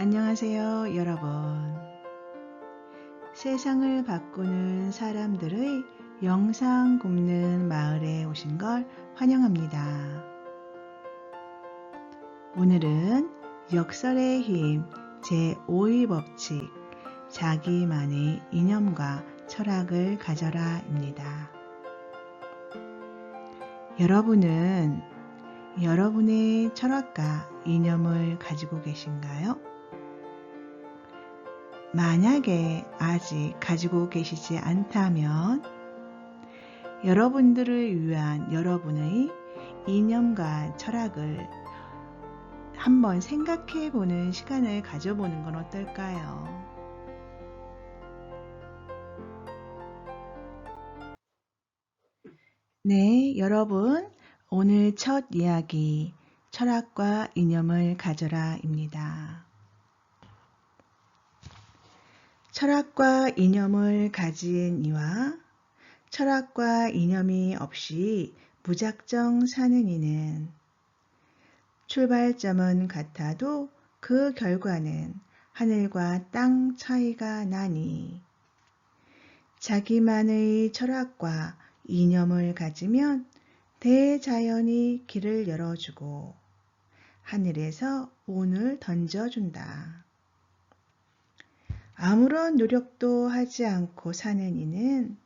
안녕하세요, 여러분. 세상을 바꾸는 사람들의 영상 굽는 마을에 오신 걸 환영합니다. 오늘은 역설의 힘 제5의 법칙, 자기만의 이념과 철학을 가져라입니다. 여러분은 여러분의 철학과 이념을 가지고 계신가요? 만약에 아직 가지고 계시지 않다면 여러분들을 위한 여러분의 이념과 철학을 한번 생각해 보는 시간을 가져보는 건 어떨까요? 네, 여러분, 오늘 첫 이야기, 철학과 이념을 가져라입니다. 철학과 이념을 가진 이와 철학과 이념이 없이 무작정 사는 이는 출발점은 같아도 그 결과는 하늘과 땅 차이가 나니 자기만의 철학과 이념을 가지면 대자연이 길을 열어주고 하늘에서 운을 던져준다. 아무런 노력도 하지 않고 사는 이는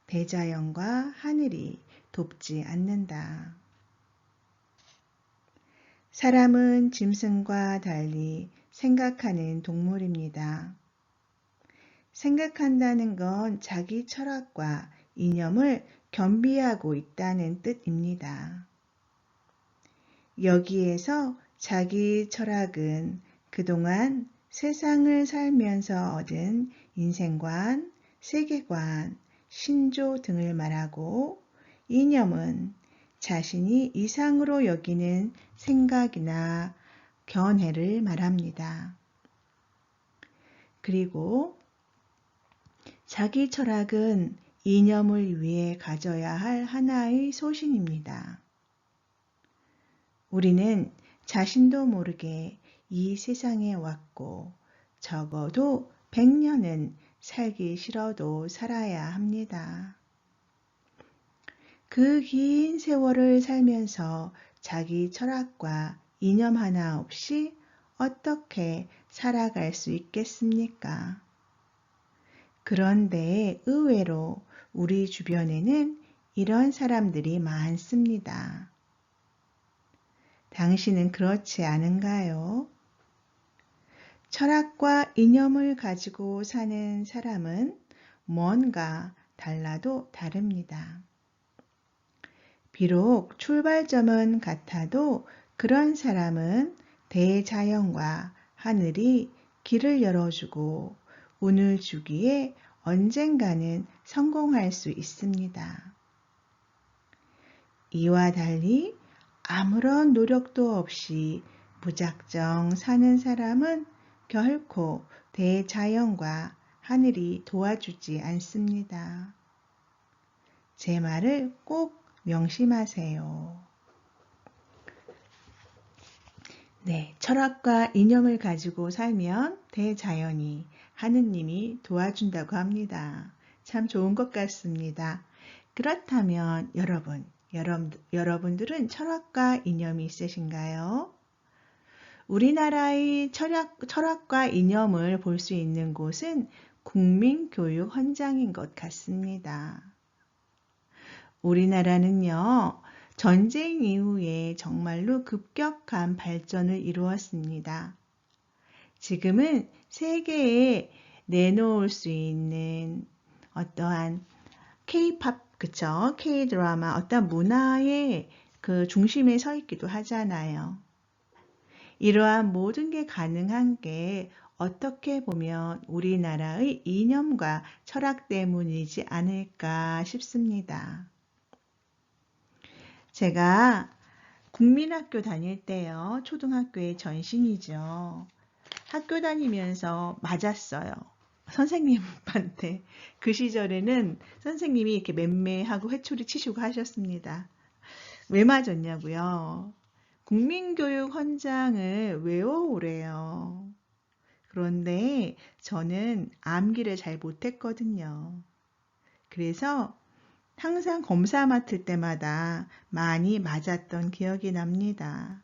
대자연과 하늘이 돕지 않는다. 사람은 짐승과 달리 생각하는 동물입니다. 생각한다는 건 자기 철학과 이념을 겸비하고 있다는 뜻입니다. 여기에서 자기 철학은 그동안 세상을 살면서 얻은 인생관, 세계관, 신조 등을 말하고 이념은 자신이 이상으로 여기는 생각이나 견해를 말합니다. 그리고 자기 철학은 이념을 위해 가져야 할 하나의 소신입니다. 우리는 자신도 모르게 이 세상에 왔고 적어도 100년은 살기 싫어도 살아야 합니다. 그 긴 세월을 살면서 자기 철학과 이념 하나 없이 어떻게 살아갈 수 있겠습니까? 그런데 의외로 우리 주변에는 이런 사람들이 많습니다. 당신은 그렇지 않은가요? 철학과 이념을 가지고 사는 사람은 뭔가 달라도 다릅니다. 비록 출발점은 같아도 그런 사람은 대자연과 하늘이 길을 열어주고 운을 주기에 언젠가는 성공할 수 있습니다. 이와 달리 아무런 노력도 없이 무작정 사는 사람은 결코 대자연과 하늘이 도와주지 않습니다. 제 말을 꼭 명심하세요. 네, 철학과 이념을 가지고 살면 대자연이, 하느님이 도와준다고 합니다. 참 좋은 것 같습니다. 그렇다면 여러분들은 철학과 이념이 있으신가요? 우리나라의 철학과 이념을 볼 수 있는 곳은 국민교육 헌장인 것 같습니다. 우리나라는요, 전쟁 이후에 정말로 급격한 발전을 이루었습니다. 지금은 세계에 내놓을 수 있는 어떠한 K-팝, 그쵸? K-드라마, 어떤 문화의 그 중심에 서 있기도 하잖아요. 이러한 모든 게 가능한 게 어떻게 보면 우리나라의 이념과 철학 때문이지 않을까 싶습니다. 제가 국민학교 다닐 때요, 초등학교의 전신이죠. 학교 다니면서 맞았어요. 선생님한테. 그 시절에는 선생님이 이렇게 맴매하고 회초리 치시고 하셨습니다. 왜 맞았냐고요? 국민교육 헌장을 외워오래요. 그런데 저는 암기를 잘 못했거든요. 그래서 항상 검사 맡을 때마다 많이 맞았던 기억이 납니다.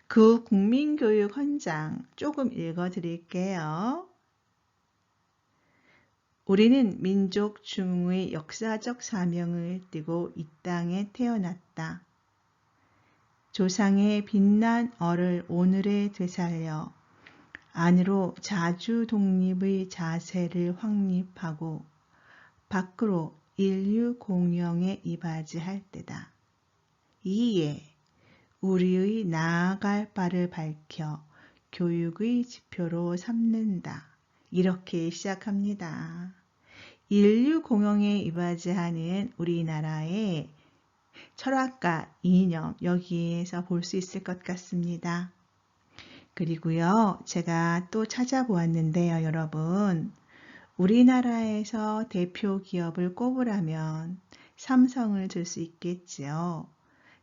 그 국민교육 헌장 조금 읽어 드릴게요. 우리는 민족 중의 역사적 사명을 띠고 이 땅에 태어났다. 조상의 빛난 얼을 오늘에 되살려 안으로 자주 독립의 자세를 확립하고 밖으로 인류 공영에 이바지할 때다. 이에 우리의 나아갈 바를 밝혀 교육의 지표로 삼는다. 이렇게 시작합니다. 인류 공영에 이바지하는 우리나라의 철학과 이념 여기에서 볼 수 있을 것 같습니다. 그리고요, 제가 또 찾아보았는데요, 여러분. 우리나라에서 대표 기업을 꼽으라면 삼성을 들 수 있겠지요.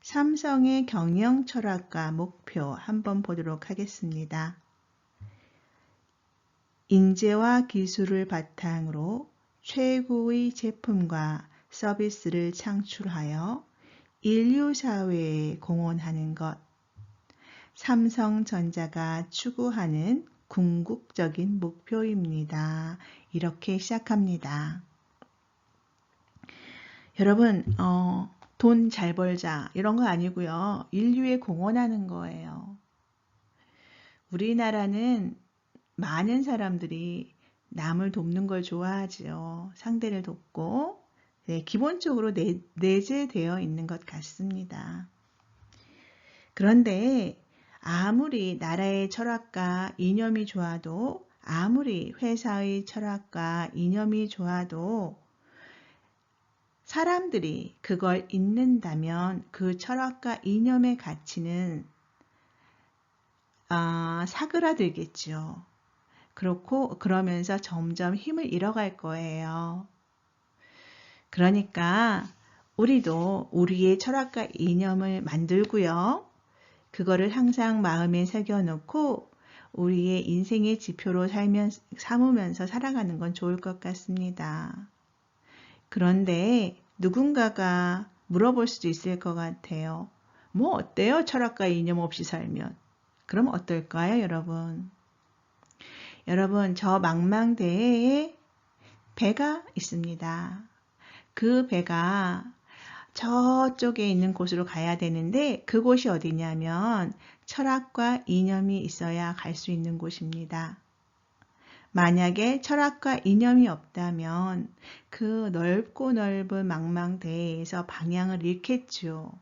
삼성의 경영 철학과 목표 한번 보도록 하겠습니다. 인재와 기술을 바탕으로 최고의 제품과 서비스를 창출하여 인류 사회에 공헌하는 것. 삼성전자가 추구하는 궁극적인 목표입니다. 이렇게 시작합니다. 여러분, 돈 잘 벌자 이런 거 아니고요. 인류에 공헌하는 거예요. 우리나라는 많은 사람들이 남을 돕는 걸 좋아하지요. 상대를 돕고 네, 기본적으로 내재되어 있는 것 같습니다. 그런데 아무리 나라의 철학과 이념이 좋아도 아무리 회사의 철학과 이념이 좋아도 사람들이 그걸 잊는다면 그 철학과 이념의 가치는 사그라들겠죠. 그러면서 점점 힘을 잃어갈 거예요. 그러니까 우리도 우리의 철학과 이념을 만들고요. 그거를 항상 마음에 새겨놓고 우리의 인생의 지표로 삼으면서 살아가는 건 좋을 것 같습니다. 그런데 누군가가 물어볼 수도 있을 것 같아요. 뭐 어때요? 철학과 이념 없이 살면. 그럼 어떨까요, 여러분? 여러분, 저 망망대해에 배가 있습니다. 그 배가 저쪽에 있는 곳으로 가야 되는데 그곳이 어디냐면 철학과 이념이 있어야 갈 수 있는 곳입니다. 만약에 철학과 이념이 없다면 그 넓고 넓은 망망대해에서 방향을 잃겠죠.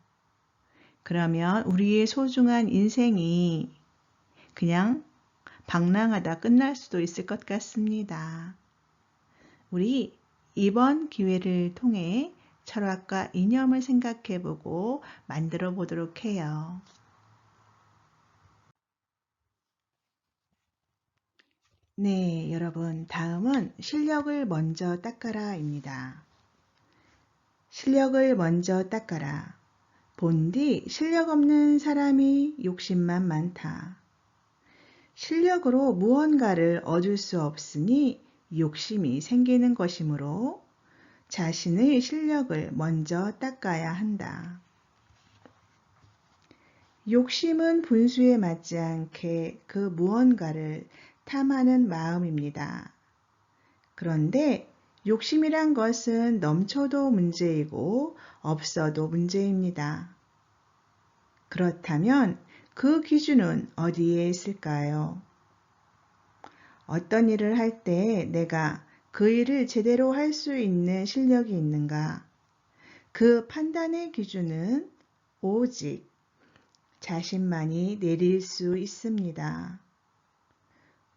그러면 우리의 소중한 인생이 그냥 방랑하다 끝날 수도 있을 것 같습니다. 우리 이번 기회를 통해 철학과 이념을 생각해보고 만들어 보도록 해요. 네, 여러분, 다음은 실력을 먼저 닦아라입니다. 실력을 먼저 닦아라. 본디 실력 없는 사람이 욕심만 많다. 실력으로 무언가를 얻을 수 없으니 욕심이 생기는 것이므로 자신의 실력을 먼저 닦아야 한다. 욕심은 분수에 맞지 않게 그 무언가를 탐하는 마음입니다. 그런데 욕심이란 것은 넘쳐도 문제이고 없어도 문제입니다. 그렇다면 그 기준은 어디에 있을까요? 어떤 일을 할 때 내가 그 일을 제대로 할 수 있는 실력이 있는가? 그 판단의 기준은 오직 자신만이 내릴 수 있습니다.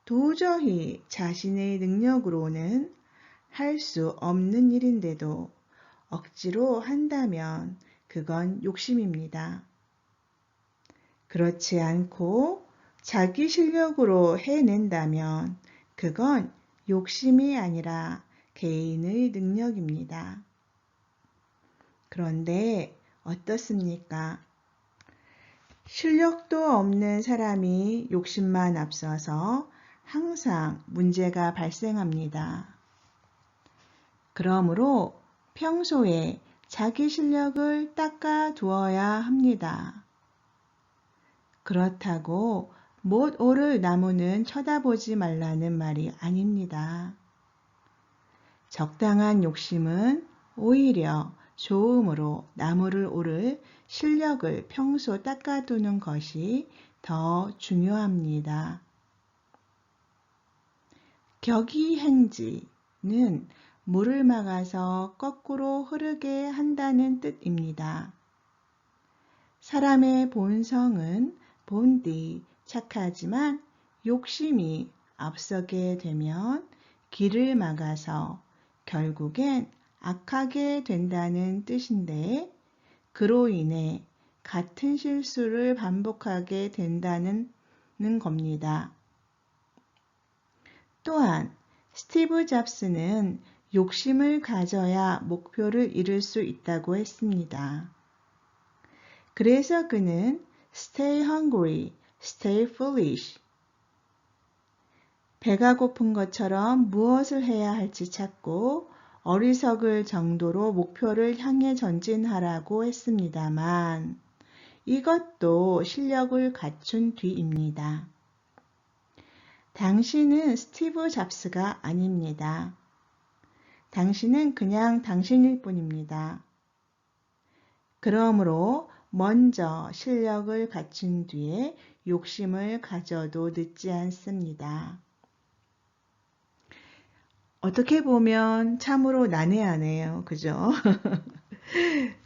도저히 자신의 능력으로는 할 수 없는 일인데도 억지로 한다면 그건 욕심입니다. 그렇지 않고 자기 실력으로 해낸다면 그건 욕심이 아니라 개인의 능력입니다. 그런데 어떻습니까? 실력도 없는 사람이 욕심만 앞서서 항상 문제가 발생합니다. 그러므로 평소에 자기 실력을 닦아 두어야 합니다. 그렇다고 못 오를 나무는 쳐다보지 말라는 말이 아닙니다. 적당한 욕심은 오히려 좋음으로 나무를 오를 실력을 평소 닦아두는 것이 더 중요합니다. 격이행지는 물을 막아서 거꾸로 흐르게 한다는 뜻입니다. 사람의 본성은 본디 착하지만 욕심이 앞서게 되면 길을 막아서 결국엔 악하게 된다는 뜻인데 그로 인해 같은 실수를 반복하게 된다는 겁니다. 또한 스티브 잡스는 욕심을 가져야 목표를 이룰 수 있다고 했습니다. 그래서 그는 Stay hungry, stay foolish. 배가 고픈 것처럼 무엇을 해야 할지 찾고 어리석을 정도로 목표를 향해 전진하라고 했습니다만 이것도 실력을 갖춘 뒤입니다. 당신은 스티브 잡스가 아닙니다. 당신은 그냥 당신일 뿐입니다. 그러므로 먼저 실력을 갖춘 뒤에 욕심을 가져도 늦지 않습니다. 어떻게 보면 참으로 난해하네요. 그죠?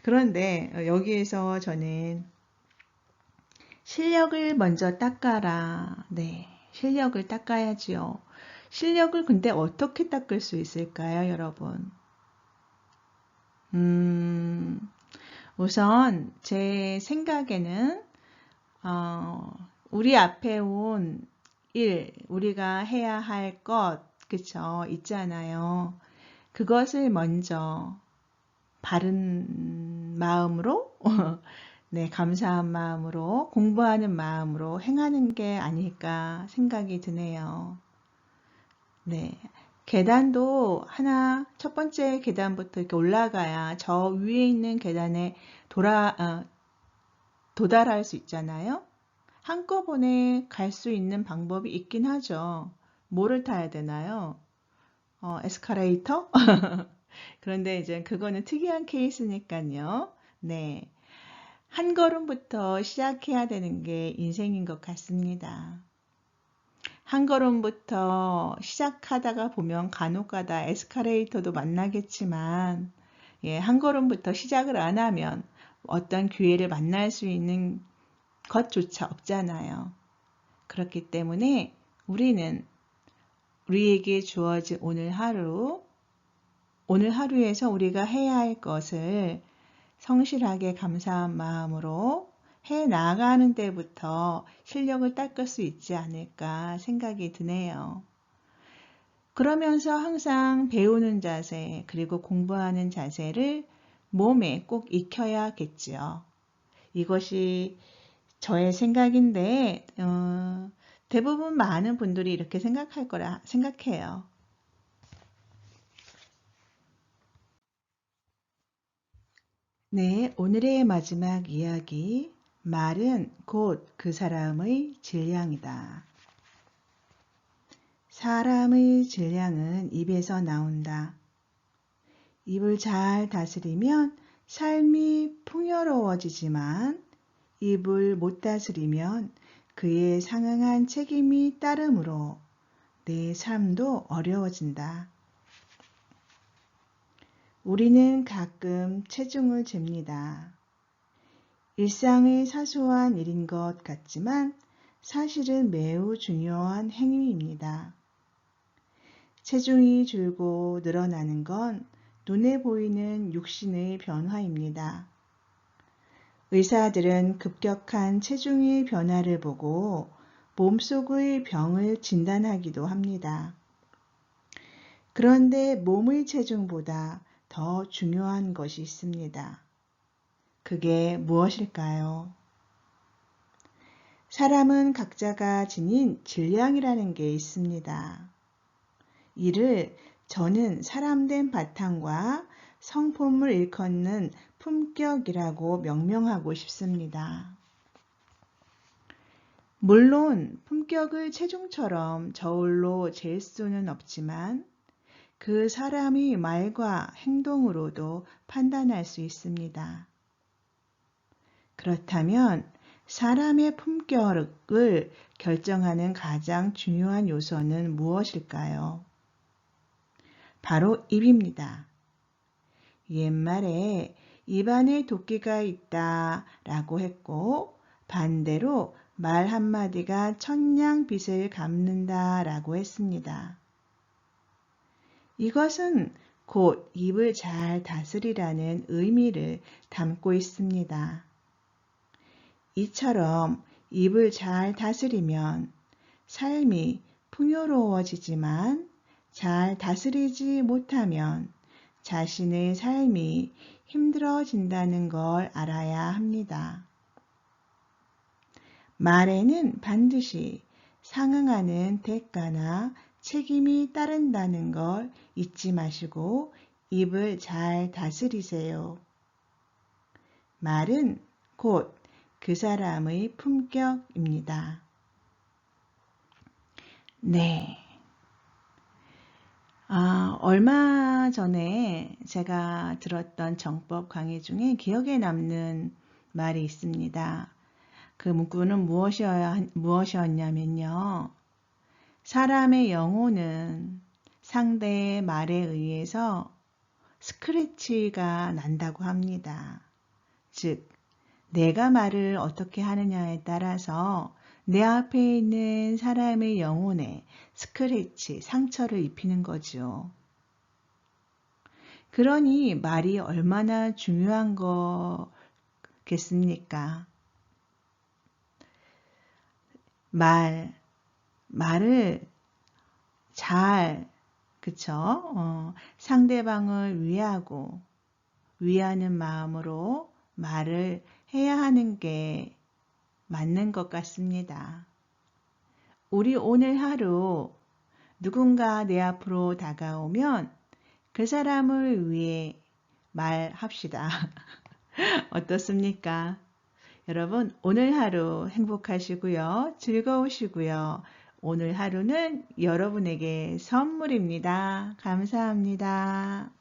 그런데 여기에서 저는 실력을 먼저 닦아라. 네, 실력을 닦아야지요. 실력을 근데 어떻게 닦을 수 있을까요, 여러분? 우선 제 생각에는 우리 앞에 온 일, 우리가 해야 할 것, 그쵸? 있잖아요. 그것을 먼저 바른 마음으로, 네, 감사한 마음으로, 공부하는 마음으로 행하는 게 아닐까 생각이 드네요. 네. 계단도 하나, 첫 번째 계단부터 이렇게 올라가야 저 위에 있는 계단에 도달할 수 있잖아요. 한꺼번에 갈 수 있는 방법이 있긴 하죠. 뭐를 타야 되나요? 에스컬레이터? 그런데 이제 그거는 특이한 케이스니까요. 네. 한 걸음부터 시작해야 되는 게 인생인 것 같습니다. 한 걸음부터 시작하다가 보면 간혹가다 에스컬레이터도 만나겠지만 한 걸음부터 시작을 안 하면 어떤 기회를 만날 수 있는 것조차 없잖아요. 그렇기 때문에 우리는 우리에게 주어진 오늘 하루에서 우리가 해야 할 것을 성실하게 감사한 마음으로 해 나가는 데부터 실력을 닦을 수 있지 않을까 생각이 드네요. 그러면서 항상 배우는 자세 그리고 공부하는 자세를 몸에 꼭 익혀야겠지요. 이것이 저의 생각인데 대부분 많은 분들이 이렇게 생각할 거라 생각해요. 네, 오늘의 마지막 이야기. 말은 곧 그 사람의 질량이다. 사람의 질량은 입에서 나온다. 입을 잘 다스리면 삶이 풍요로워지지만 입을 못 다스리면 그에 상응한 책임이 따르므로 내 삶도 어려워진다. 우리는 가끔 체중을 잽니다. 일상의 사소한 일인 것 같지만 사실은 매우 중요한 행위입니다. 체중이 줄고 늘어나는 건 눈에 보이는 육신의 변화입니다. 의사들은 급격한 체중의 변화를 보고 몸속의 병을 진단하기도 합니다. 그런데 몸의 체중보다 더 중요한 것이 있습니다. 그게 무엇일까요? 사람은 각자가 지닌 질량이라는 게 있습니다. 이를 저는 사람된 바탕과 성품을 일컫는 품격이라고 명명하고 싶습니다. 물론 품격을 체중처럼 저울로 잴 수는 없지만 그 사람의 말과 행동으로도 판단할 수 있습니다. 그렇다면 사람의 품격을 결정하는 가장 중요한 요소는 무엇일까요? 바로 입입니다. 옛말에 입안에 도끼가 있다 라고 했고 반대로 말 한마디가 천냥빚을 갚는다 라고 했습니다. 이것은 곧 입을 잘 다스리라는 의미를 담고 있습니다. 이처럼 입을 잘 다스리면 삶이 풍요로워지지만 잘 다스리지 못하면 자신의 삶이 힘들어진다는 걸 알아야 합니다. 말에는 반드시 상응하는 대가나 책임이 따른다는 걸 잊지 마시고 입을 잘 다스리세요. 말은 곧 그 사람의 품격입니다. 네. 얼마 전에 제가 들었던 정법 강의 중에 기억에 남는 말이 있습니다. 그 문구는 무엇이었냐면요. 사람의 영혼은 상대의 말에 의해서 스크래치가 난다고 합니다. 즉, 내가 말을 어떻게 하느냐에 따라서 내 앞에 있는 사람의 영혼에 스크래치, 상처를 입히는 거죠. 그러니 말이 얼마나 중요한 거겠습니까? 말을 잘, 상대방을 위하는 마음으로 말을 해야 하는 게 맞는 것 같습니다. 우리 오늘 하루 누군가 내 앞으로 다가오면 그 사람을 위해 말합시다. 어떻습니까? 여러분, 오늘 하루 행복하시고요. 즐거우시고요. 오늘 하루는 여러분에게 선물입니다. 감사합니다.